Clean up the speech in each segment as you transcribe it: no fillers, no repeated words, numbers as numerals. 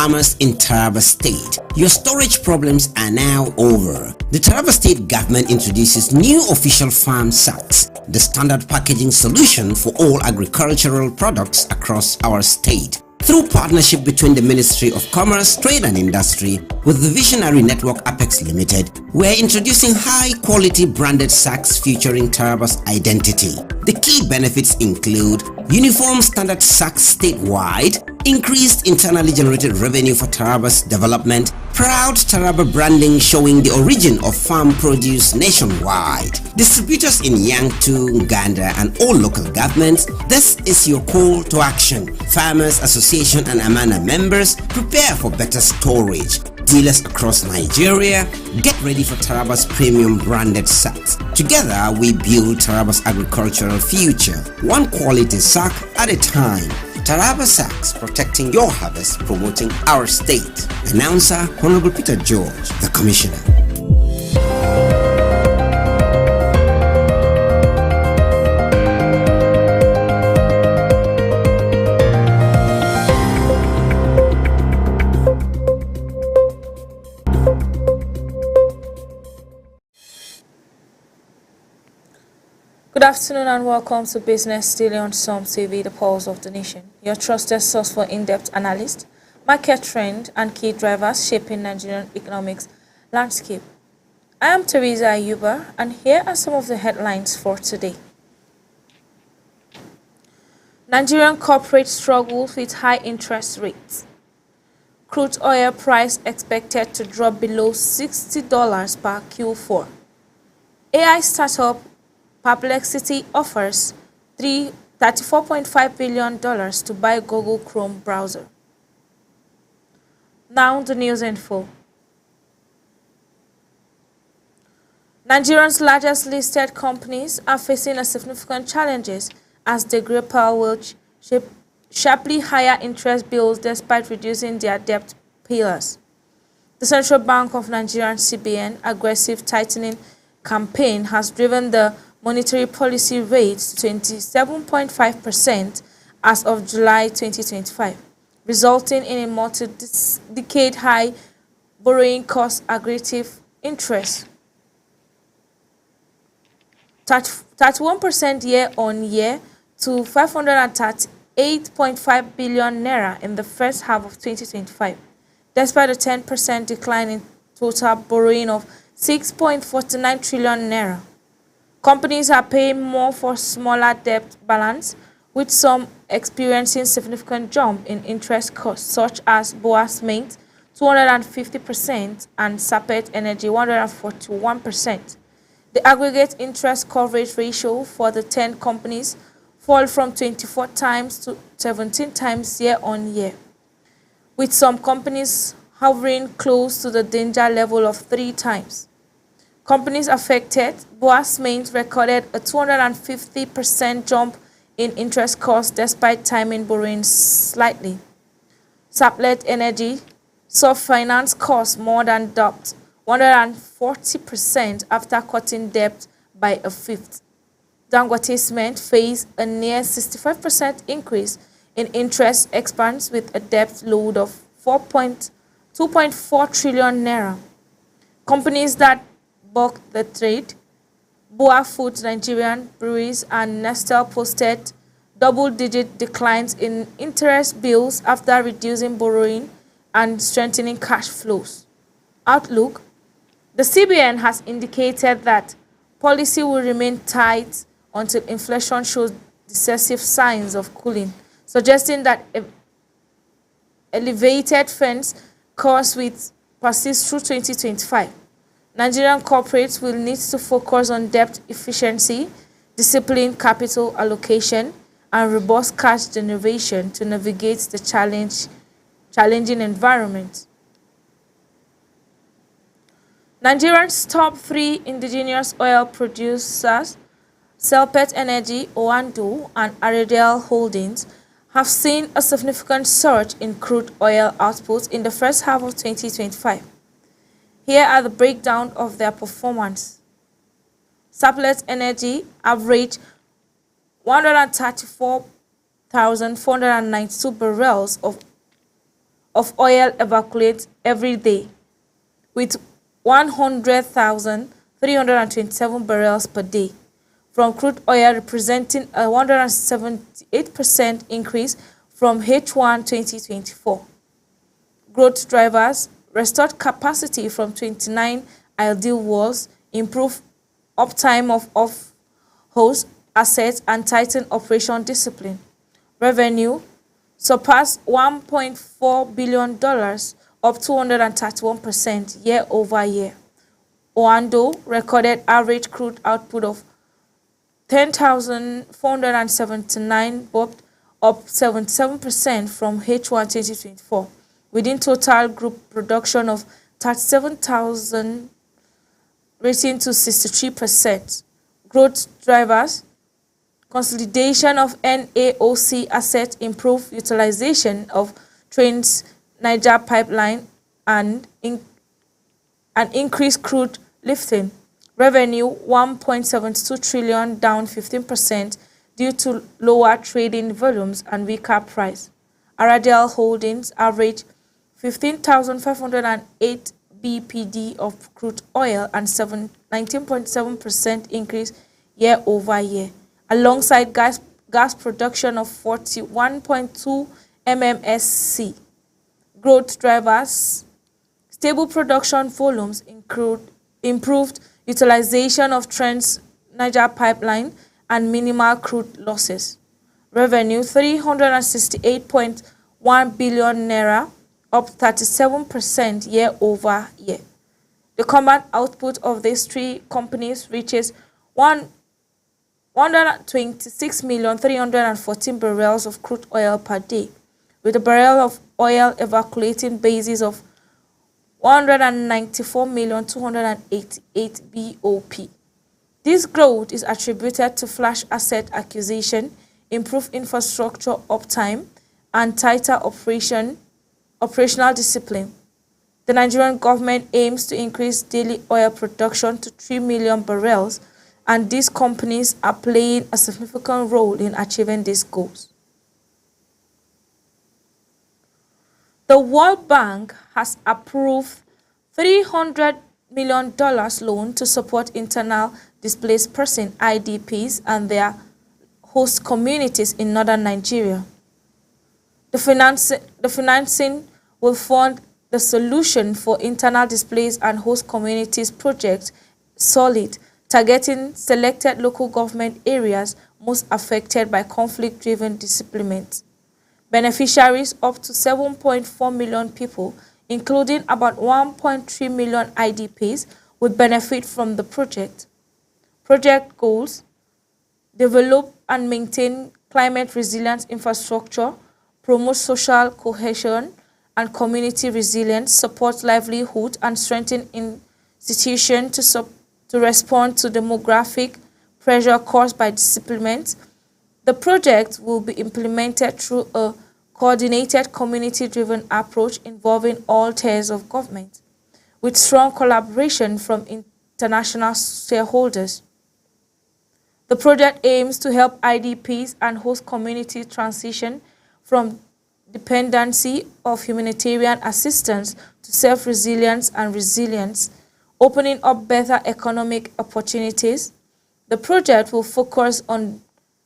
farmers in Taraba State. Your storage problems are now over. The Taraba State government introduces new official farm sacks, the standard packaging solution for all agricultural products across our state. Through partnership between the Ministry of Commerce, Trade and Industry with the visionary network Apex Limited, we're introducing high-quality branded sacks featuring Taraba's identity. The key benefits include uniform standard sacks statewide, increased internally generated revenue for Taraba's development, proud Taraba branding showing the origin of farm produce nationwide, distributors in Yangtu, Nganda and all local governments. This is your call to action. Farmers Association and Amana members, prepare for better storage. Dealers across Nigeria, get ready for Taraba's premium branded sacks. Together, we build Taraba's agricultural future, one quality sack at a time. Taraba Sacks, protecting your harvest, promoting our state. Announcer Honorable Peter George, the Commissioner. Good afternoon and welcome to Business Daily on SOM TV, the pulse of the nation. Your trusted source for in-depth analysis, market trend and key drivers shaping Nigerian economics landscape. I am Teresa Ayuba and here are some of the headlines for today. Nigerian corporate struggles with high interest rates. Crude oil price expected to drop below $60 per Q4. AI startup Perplexity offers $34.5 billion to buy Google Chrome browser. Now the news info. Nigeria's largest listed companies are facing a significant challenges as they grapple with sharply higher interest bills despite reducing their debt pillars. The Central Bank of Nigeria (CBN) aggressive tightening campaign has driven the monetary policy rate to 27.5% as of July 2025, resulting in a multi-decade high borrowing cost aggressive interest. 31% year-on-year to 538.5 billion naira in the first half of 2025, despite a 10% decline in total borrowing of 6.49 trillion naira. Companies are paying more for smaller debt balance, with some experiencing significant jump in interest costs, such as BUA Cement 250% and Sapet Energy 141%. The aggregate interest coverage ratio for the 10 companies fall from 24 times to 17 times year-on-year, with some companies hovering close to the danger level of 3 times. Companies affected, BUA Cement recorded a 250% jump in interest costs despite timing borrowing slightly. Saplet Energy saw finance costs more than doubled, 140% after cutting debt by a fifth. Dangote Cement faced a near 65% increase in interest expense with a debt load of 2.4 trillion naira. Companies that bucked the trade, BUA Foods Nigerian Breweries and Nestle posted double-digit declines in interest bills after reducing borrowing and strengthening cash flows. Outlook: the CBN has indicated that policy will remain tight until inflation shows decisive signs of cooling, suggesting that elevated funds costs will persist through 2025. Nigerian corporates will need to focus on debt efficiency, disciplined capital allocation, and robust cash generation to navigate the challenging environment. Nigeria's top 3 indigenous oil producers, Sapet Energy, Oando, and Aridel Holdings, have seen a significant surge in crude oil output in the first half of 2025. Here are the breakdown of their performance. Saplet Energy averaged 134,492 barrels of of oil evacuated every day, with 100,327 barrels per day from crude oil, representing a 178% increase from H1 2024. Growth drivers: restored capacity from 29 idle wells, improved uptime of off-host assets, and tightened operation discipline. Revenue surpassed $1.4 billion, up 231% year-over-year. Oando recorded average crude output of 10,479 bob, up 77% from H1 2024, within total group production of 37,000, rating to 63%. Growth drivers: consolidation of NAOC assets, improved utilization of Trans-Niger Pipeline, and increased crude lifting. Revenue $1.72 trillion, down 15% due to lower trading volumes and weaker price. Aradel Holdings averaged 15,508 bpd of crude oil and 19.7% increase year-over-year, alongside gas production of 41.2 mmsc. Growth drivers: stable production volumes, improved utilization of Trans-Niger Pipeline, and minimal crude losses. Revenue 368.1 billion naira, up 37% year-over-year. The combined output of these three companies reaches 126,314 barrels of crude oil per day, with a barrel of oil evacuating basis of 194,288 BOP. This growth is attributed to flash asset acquisition, improved infrastructure uptime, and tighter operational discipline. The Nigerian government aims to increase daily oil production to 3 million barrels, and these companies are playing a significant role in achieving these goals. The World Bank has approved $300 million loan to support internal displaced persons (IDPs) and their host communities in northern Nigeria. The financing will fund the Solution for Internal Displaced and Host Communities project, SOLID, targeting selected local government areas most affected by conflict-driven displacement. Beneficiaries up to 7.4 million people, including about 1.3 million IDPs, would benefit from the project. Project goals: develop and maintain climate-resilient infrastructure, promote social cohesion and community resilience, support livelihood, and strengthen institutions to respond to demographic pressure caused by displacement. The project will be implemented through a coordinated community-driven approach involving all tiers of government, with strong collaboration from international stakeholders. The project aims to help IDPs and host communities transition from dependency of humanitarian assistance to self-resilience and resilience, opening up better economic opportunities. The project will focus on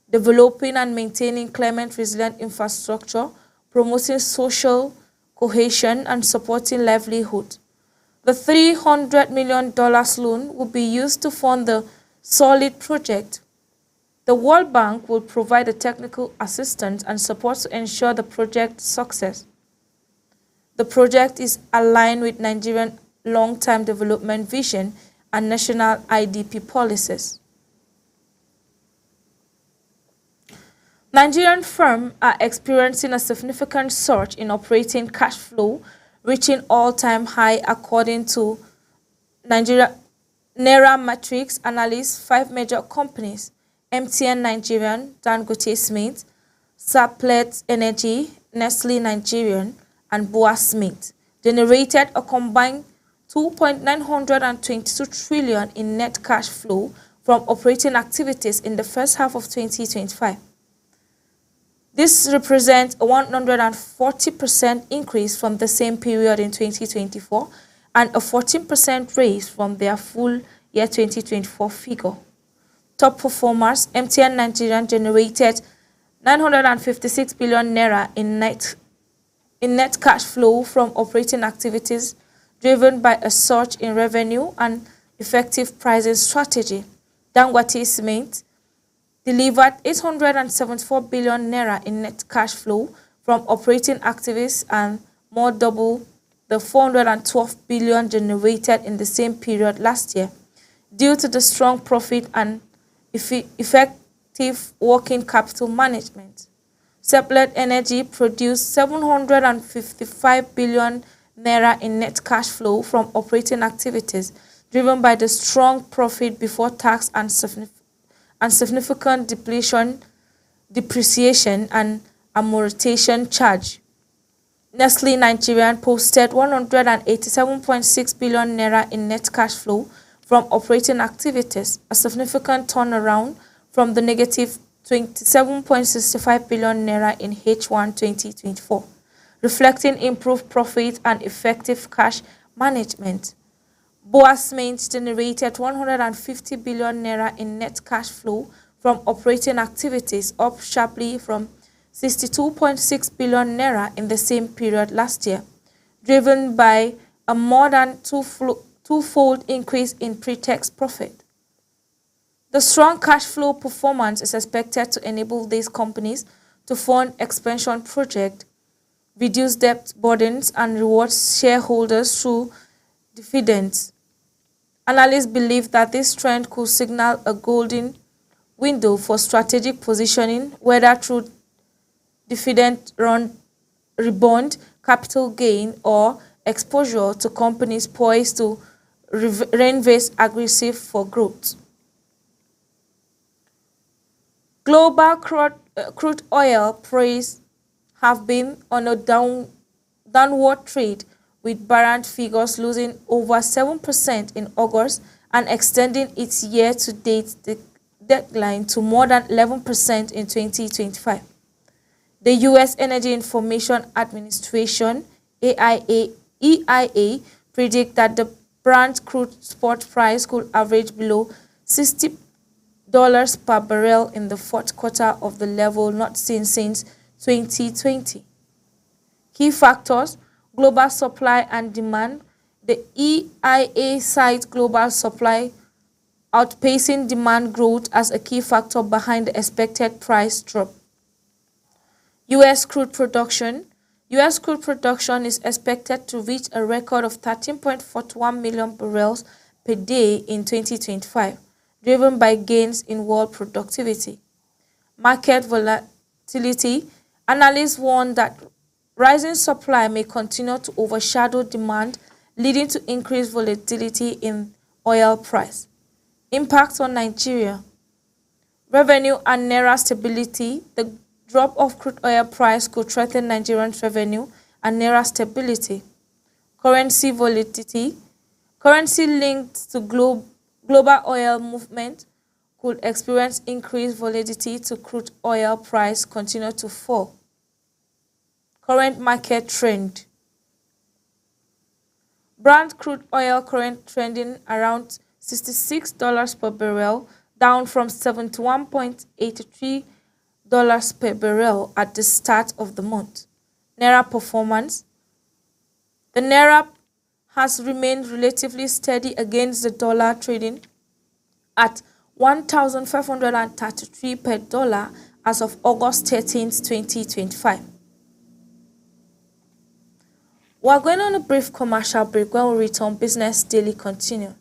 developing and maintaining climate-resilient infrastructure, promoting social cohesion, and supporting livelihood. The $300 million loan will be used to fund the SOLID project. The World Bank will provide the technical assistance and support to ensure the project's success. The project is aligned with Nigerian long-term development vision and national IDP policies. Nigerian firms are experiencing a significant surge in operating cash flow, reaching all-time high according to Nairametrics analysts. 5 major companies, MTN Nigerian, Dangote Smith, Saplet Energy, Nestle Nigerian, and Boa Smith, generated a combined 2.922 trillion in net cash flow from operating activities in the first half of 2025. This represents a 140% increase from the same period in 2024 and a 14% raise from their full year 2024 figure. Top performers, MTN Nigeria generated 956 billion naira in net cash flow from operating activities, driven by a surge in revenue and effective pricing strategy. Dangote Cement delivered 874 billion naira in net cash flow from operating activities and more double the 412 billion generated in the same period last year, due to the strong profit and effective working capital management. Seplat Energy produced 755 billion naira in net cash flow from operating activities, driven by the strong profit before tax and significant depreciation and amortization charge. Nestle Nigeria posted 187.6 billion naira in net cash flow from operating activities, a significant turnaround from the negative 27.65 billion naira in H1 2024, reflecting improved profit and effective cash management. BUA Cement generated 150 billion naira in net cash flow from operating activities, up sharply from 62.6 billion naira in the same period last year, driven by a more than twofold increase in pre-tax profit. The strong cash flow performance is expected to enable these companies to fund expansion projects, reduce debt burdens, and reward shareholders through dividends. Analysts believe that this trend could signal a golden window for strategic positioning, whether through dividend rebound, capital gain, or exposure to companies poised to reinvest aggressive for growth. Global crude oil prices have been on a downward trend, with Brent figures losing over 7% in August and extending its year-to-date decline to more than 11% in 2025. The U.S. Energy Information Administration EIA predict that the Brent crude spot price could average below $60 per barrel in the fourth quarter, of the level not seen since 2020. Key factors: global supply and demand. The EIA cites global supply outpacing demand growth as a key factor behind the expected price drop. U.S. crude production. U.S. crude production is expected to reach a record of 13.41 million barrels per day in 2025, driven by gains in world productivity. Market volatility. Analysts warn that rising supply may continue to overshadow demand, leading to increased volatility in oil price. Impact on Nigeria. Revenue and naira stability. The drop of crude oil price could threaten Nigerian revenue and naira stability. Currency volatility. Currency linked to global oil movement could experience increased volatility to crude oil price continue to fall. Current market trend. Brent crude oil current trending around $66 per barrel, down from $71.83 per barrel at the start of the month. Naira performance. The Naira has remained relatively steady against the dollar, trading at 1,533 per dollar as of August 13, 2025. We're going on a brief commercial break. When we return, Business Daily continues.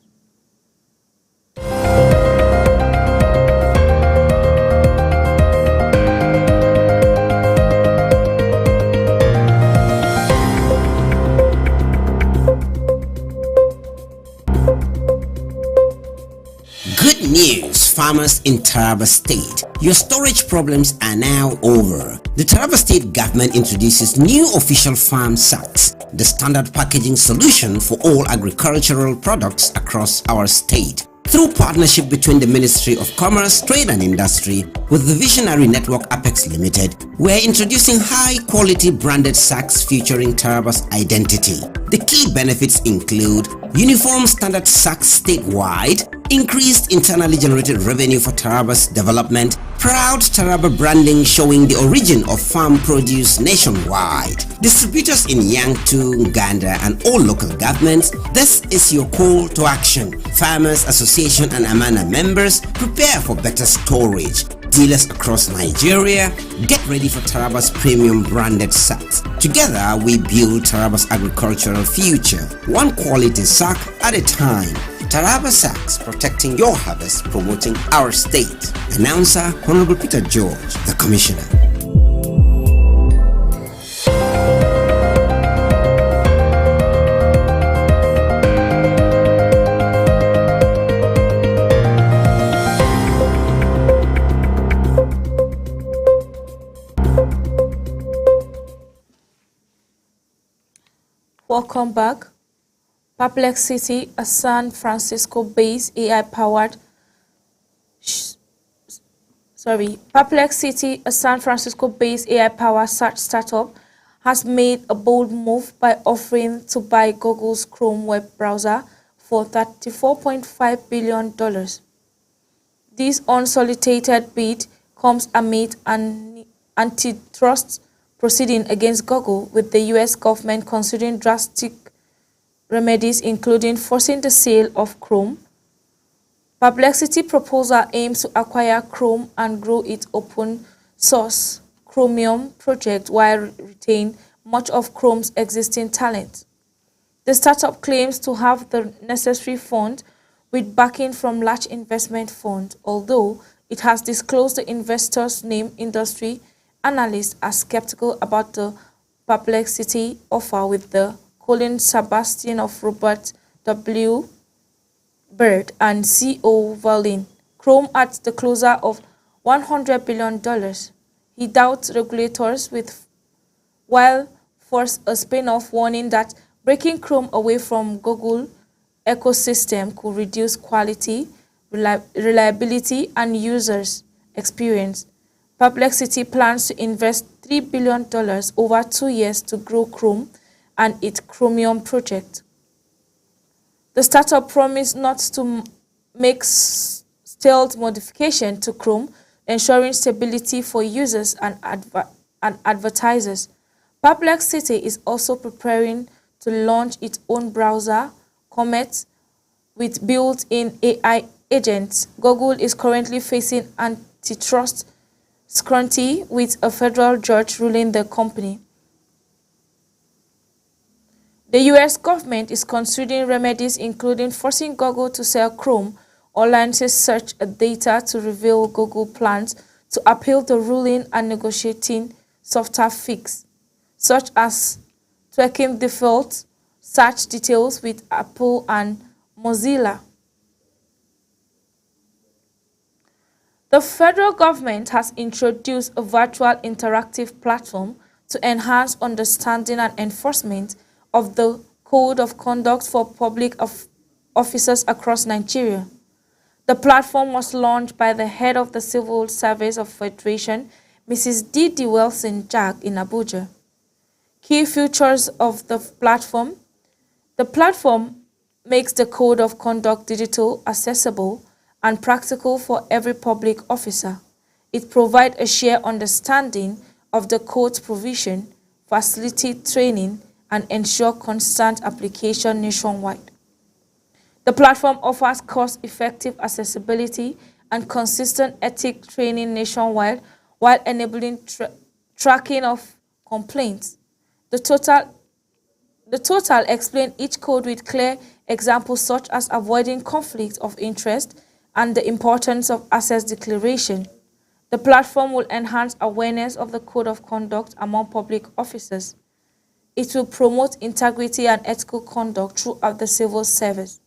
Good news, farmers in Taraba State. Your storage problems are now over. The Taraba State government introduces new official farm sacks, the standard packaging solution for all agricultural products across our state. Through partnership between the Ministry of Commerce, Trade and Industry, with the visionary network Apex Limited, we're introducing high-quality branded sacks featuring Taraba's identity. The key benefits include uniform standard sacks statewide, increased internally generated revenue for Taraba's development, proud Taraba branding showing the origin of farm produce nationwide, distributors in Yangtu, Nganda and all local governments. This is your call to action. Farmers Association and Amana members, prepare for better storage. Dealers across Nigeria, get ready for Taraba's premium branded sacks. Together, we build Taraba's agricultural future, one quality sack at a time. Taraba Sacks, protecting your harvest, promoting our state. Announcer Honorable Peter George, the Commissioner. Welcome back. Perplexity, a San Francisco-based AI-powered search startup has made a bold move by offering to buy Google's Chrome web browser for $34.5 billion. This unsolicited bid comes amid an antitrust proceeding against Google, with the US government considering drastic remedies including forcing the sale of Chrome. Perplexity proposal aims to acquire Chrome and grow its open source Chromium project while retain much of Chrome's existing talent. The startup claims to have the necessary fund with backing from large investment funds, although it has disclosed the investor's name. Industry analysts are skeptical about the Perplexity offer, with the Colin Sebastian of Robert W. Baird and C.O. Verlin Chrome at the closer of $100 billion. He doubts regulators while forced a spin-off, warning that breaking Chrome away from Google ecosystem could reduce quality, reliability, and users' experience. Perplexity plans to invest $3 billion over 2 years to grow Chrome and its Chromium project. The startup promised not to make stealth modification to Chrome, ensuring stability for users and advertisers. Perplexity is also preparing to launch its own browser, Comet, with built-in AI agents. Google is currently facing antitrust scrutiny, with a federal judge ruling the company. The US government is considering remedies including forcing Google to sell Chrome or license search data to reveal Google plans to appeal the ruling and negotiating software fix, such as tweaking default search details with Apple and Mozilla. The federal government has introduced a virtual interactive platform to enhance understanding and enforcement of the Code of Conduct for public officers across Nigeria. The platform was launched by the head of the Civil Service of Federation, Mrs. D.D. Wilson Jack, in Abuja. Key features of the platform: the platform makes the Code of Conduct digital, accessible, and practical for every public officer. It provides a shared understanding of the code's provision, facilitate training, and ensure constant application nationwide. The platform offers cost-effective accessibility and consistent ethics training nationwide while enabling tracking of complaints. The total explains each code with clear examples such as avoiding conflict of interest and the importance of access declaration. The platform will enhance awareness of the Code of Conduct among public officers. It will promote integrity and ethical conduct throughout the civil service.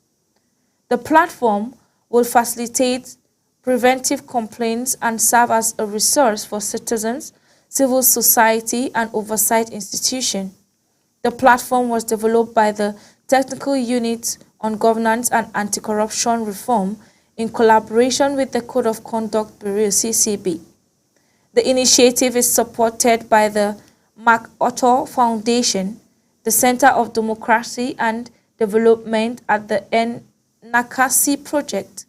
The platform will facilitate preventive complaints and serve as a resource for citizens, civil society, and oversight institutions. The platform was developed by the Technical Unit on Governance and Anti-Corruption Reform in collaboration with the Code of Conduct Bureau (CCB). The initiative is supported by the MacArthur Foundation, the Center of Democracy and Development at the Nakasi Project.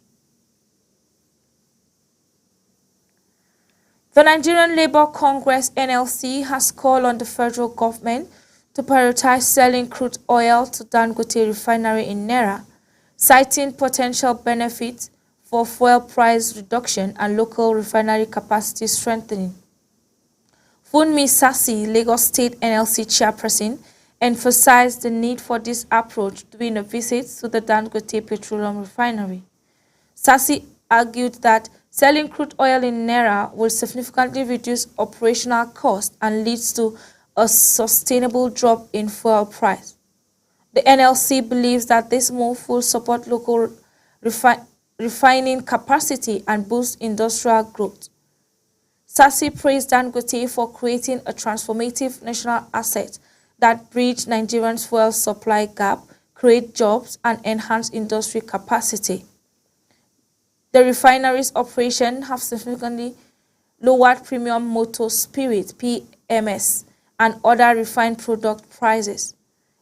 The Nigerian Labour Congress (NLC) has called on the federal government to prioritize selling crude oil to Dangote Refinery in Naira, citing potential benefits for fuel price reduction and local refinery capacity strengthening. Funmi Sasi, Lagos State NLC chairperson, emphasized the need for this approach during a visit to the Dangote Petroleum Refinery. Sasi argued that selling crude oil in Naira will significantly reduce operational costs and leads to a sustainable drop in fuel price. The NLC believes that this move will support local refining capacity and boost industrial growth. Sasi praised Dangote for creating a transformative national asset that bridge Nigeria's fuel supply gap, create jobs, and enhance industry capacity. The refinery's operation have significantly lowered premium motor spirit (PMS) and other refined product prices.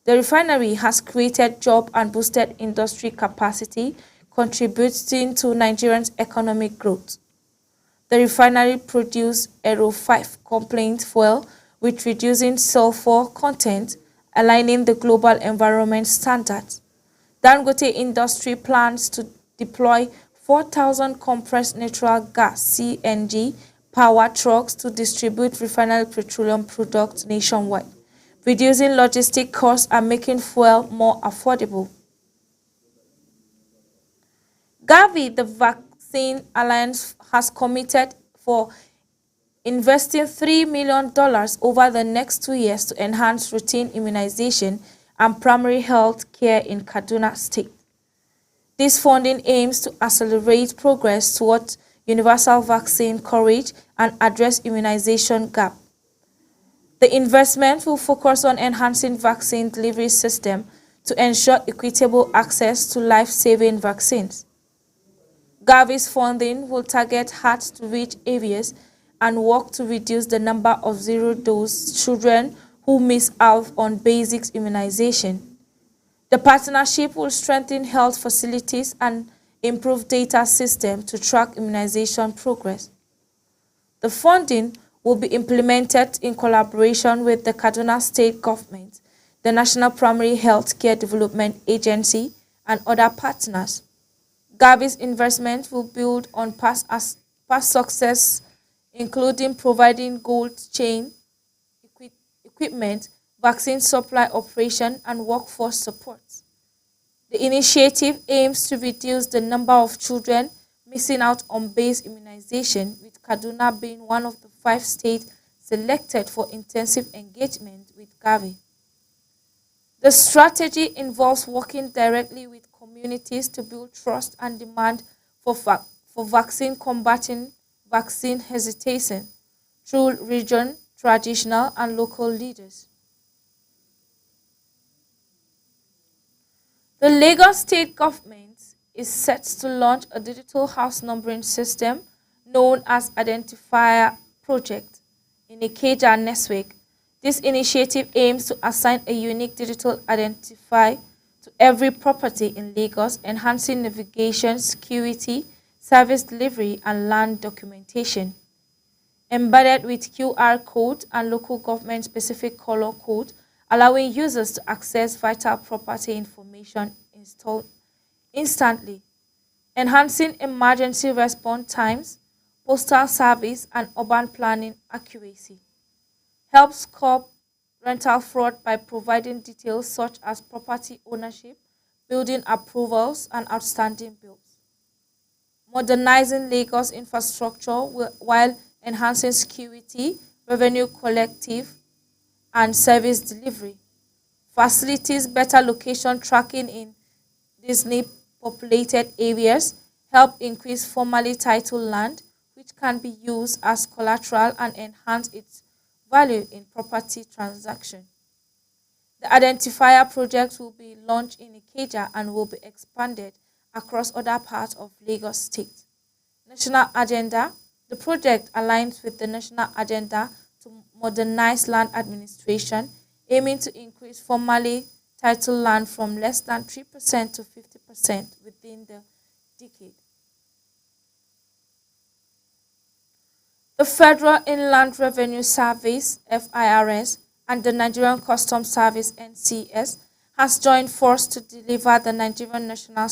The refinery has created jobs and boosted industry capacity, contributing to Nigeria's economic growth. The refinery produced Euro 5 compliant fuel with reducing sulfur content, aligning the global environment standards. Dangote Industry plans to deploy 4,000 compressed natural gas (CNG) power trucks to distribute refined petroleum products nationwide, reducing logistic costs and making fuel more affordable. Gavi, the Vaccine Alliance, has committed for investing $3 million over the next 2 years to enhance routine immunization and primary health care in Kaduna State. This funding aims to accelerate progress towards universal vaccine coverage and address immunization gap. The investment will focus on enhancing vaccine delivery system to ensure equitable access to life-saving vaccines. Gavi's funding will target hard-to-reach areas and work to reduce the number of zero-dose children who miss out on basic immunization. The partnership will strengthen health facilities and improve data systems to track immunization progress. The funding will be implemented in collaboration with the Kaduna State Government, the National Primary Health Care Development Agency, and other partners. Gavi's investment will build on past success, including providing cold chain equipment, vaccine supply operation, and workforce support. The initiative aims to reduce the number of children missing out on base immunization, with Kaduna being one of the 5 states selected for intensive engagement with Gavi. The strategy involves working directly with communities to build trust and demand for vaccine, combating vaccine hesitation through region, traditional, and local leaders. The Lagos State Government is set to launch a digital house numbering system known as Identifier Project in Ikeja next week. This initiative aims to assign a unique digital identifier to every property in Lagos, enhancing navigation, security, service delivery, and land documentation. Embedded with QR code and local government-specific color code, allowing users to access vital property information instantly, enhancing emergency response times, postal service, and urban planning accuracy. Helps curb rental fraud by providing details such as property ownership, building approvals, and outstanding bills. Modernizing Lagos infrastructure while enhancing security, revenue collective, and service delivery. Facilities better location tracking in densely populated areas, help increase formally titled land, which can be used as collateral and enhance its value in property transaction. The Identifier project will be launched in Ikeja and will be expanded across other parts of Lagos State. National agenda: The project aligns with the national agenda to modernize land administration, aiming to increase formally titled land from less than 3% to 50% within the decade. The Federal Inland Revenue Service (FIRS) and the Nigerian Customs Service (NCS) has joined forces to deliver the Nigerian National